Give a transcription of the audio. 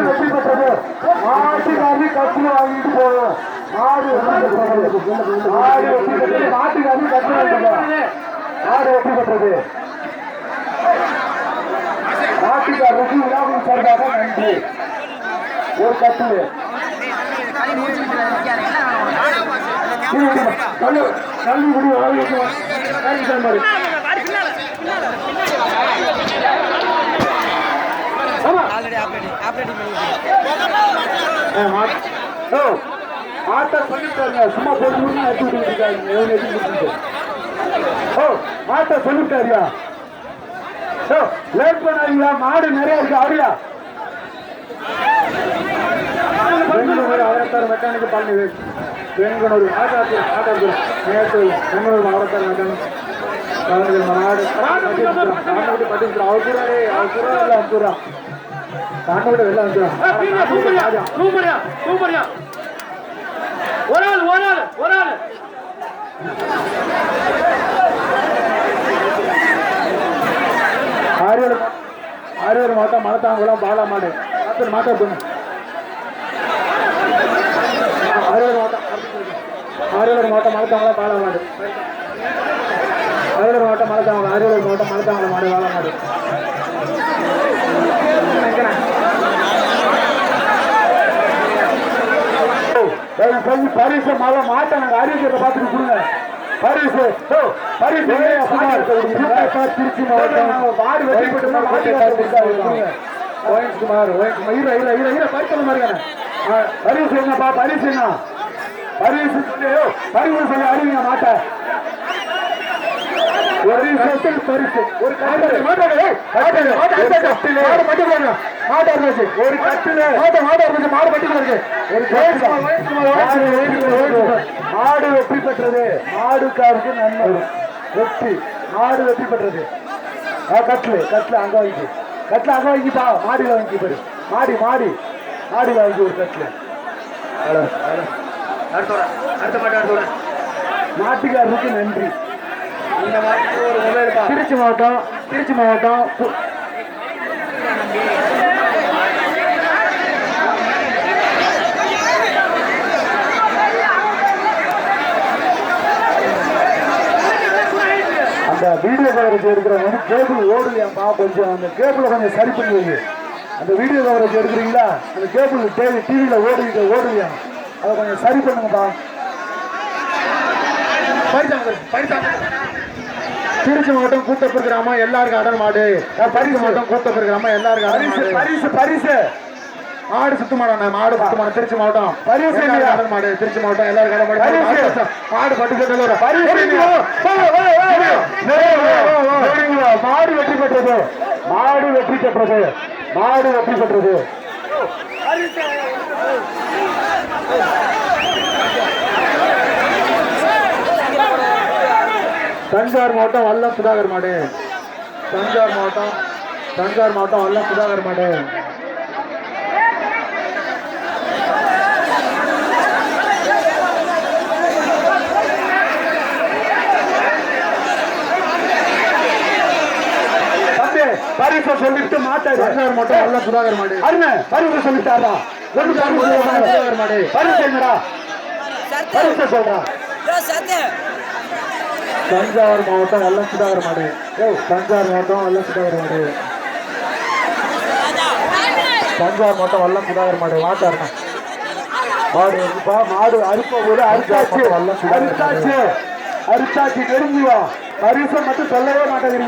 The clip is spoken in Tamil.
வெற்றி பெற்றது. மாட்டுக்காரி கட்சியில வாங்கிட்டு போவோம். மாடு வெற்றி பெற்றது. மாட்டுக்காரி கட்சி மாடு வெற்றி பெற்றது. மாட்டுக்காரருக்கு விழாவின் சார்பாக நன்றி. ஒரு கட்டு கல்விக்குடி மாட்டை சொல்லிட்டாருங்க. சும்மா போட்டு எடுத்து இருக்காங்க. மாட்டை சொல்லிட்டாரியா? லேட் பண்ணாதீங்களா? மாடு நிறைய இருக்கு. அவரியா பெங்களூர் அவரத்தார் மெக்கானிக் பழனி பெங்களூர் நேற்று பெங்களூர் அவரத்தார் மெக்கானிக் மாடு பட்டிருக்கிறோம். அவர் கூட வெளில வந்துடுறான். காண்டோட வெளில வந்துடுறான். ஒரு ஆள் ஆரியர் மாட்டம் மலத்தாங்குளம் பாலா மாடு மாட்டா பொண்ணு ஆரியர் மாட்டம் மலத்தாங்குளம் பாலா மாடு ஆரியர் மாட்டம் மலத்தாங்குளம் ஆரியர் மாட்டம் மலத்தாங்குளம் மாடு பாலா மாடு பரிசு மாட்டை நாங்கள் ஆரோக்கியத்தை பார்த்துட்டு கொடுங்க. பரிசு திருச்சி மாவட்டம் மாடு வெற்றி பரிசு என்னப்பா? பரிசு என்ன? பரிசு சொல்லி அறிவிங்க மாட்டை. ஒரு பரிசு ஒரு மாடு வெற்றி பெற்றது. மாடுக்காருக்கு நன்மை வெற்றி. மாடு வெற்றி பெற்றது. கட்ல அங்க வாங்கிப்பா. மாடியில வாங்கி பாரு. மாடியில வாங்கி ஒரு கட்ல. மாட்டுக்காரருக்கு நன்றி. திருச்சி மாவட்டம் அந்த வீடியோ கவரேஜ் எடுக்கிறவங்க கேபிள் ஓடுலையாப்பா. கொஞ்சம் அந்த கேபிளை கொஞ்சம் சரி பண்ணி வைங்க. அந்த வீடியோ கவரேஜ் எடுக்கிறீங்களா? அந்த கேபிள் டிவியில ஓடுலையா? அதை கொஞ்சம் சரி பண்ணுங்கப்பா. திருச்சி மாவட்டம் கூத்தப்பர் கிராமம் எல்லாருக்கும் அடல் மாடு. பரிசு மாவட்டம் கூத்தப்பர் கிராமம் எல்லாருக்கும் பரிசு மாடு சுத்து மாடம். திருச்சி மாவட்டம் பரிசு அடல் மாடு. திருச்சி மாவட்டம் எல்லாருக்கும் மாடு பட்டு மாடு வெற்றி பெற்றது. தஞ்சாவூர் மாவட்டம் வல்லம் சுதாகர் மாடு. தஞ்சாவூர் மாவட்டம் வல்லம் சுதாகர் மாடு. பரிசு சொல்லிட்டு மாட்டாரு. தஞ்சாவூர் மாவட்டம் வல்லம் சுதாகர் மாடு. அருமை பரிசு சொல்லிட்டாரா? சுதாகர் மாடு. பரிசு என்னடா? பரிசு சொல்றா. தஞ்சாவூர் மாவட்டம் வல்லம் சுதாகர் மாடு. தஞ்சாவூர் மாவட்டம் வல்லம் சுதாகர் மாடு. மாட்டாருண்ணா மாடு அறுப்ப போது அரிசாச்சு நெருங்குவா. பரிசை மட்டும் சொல்லவே மாட்டேங்கிறீங்க.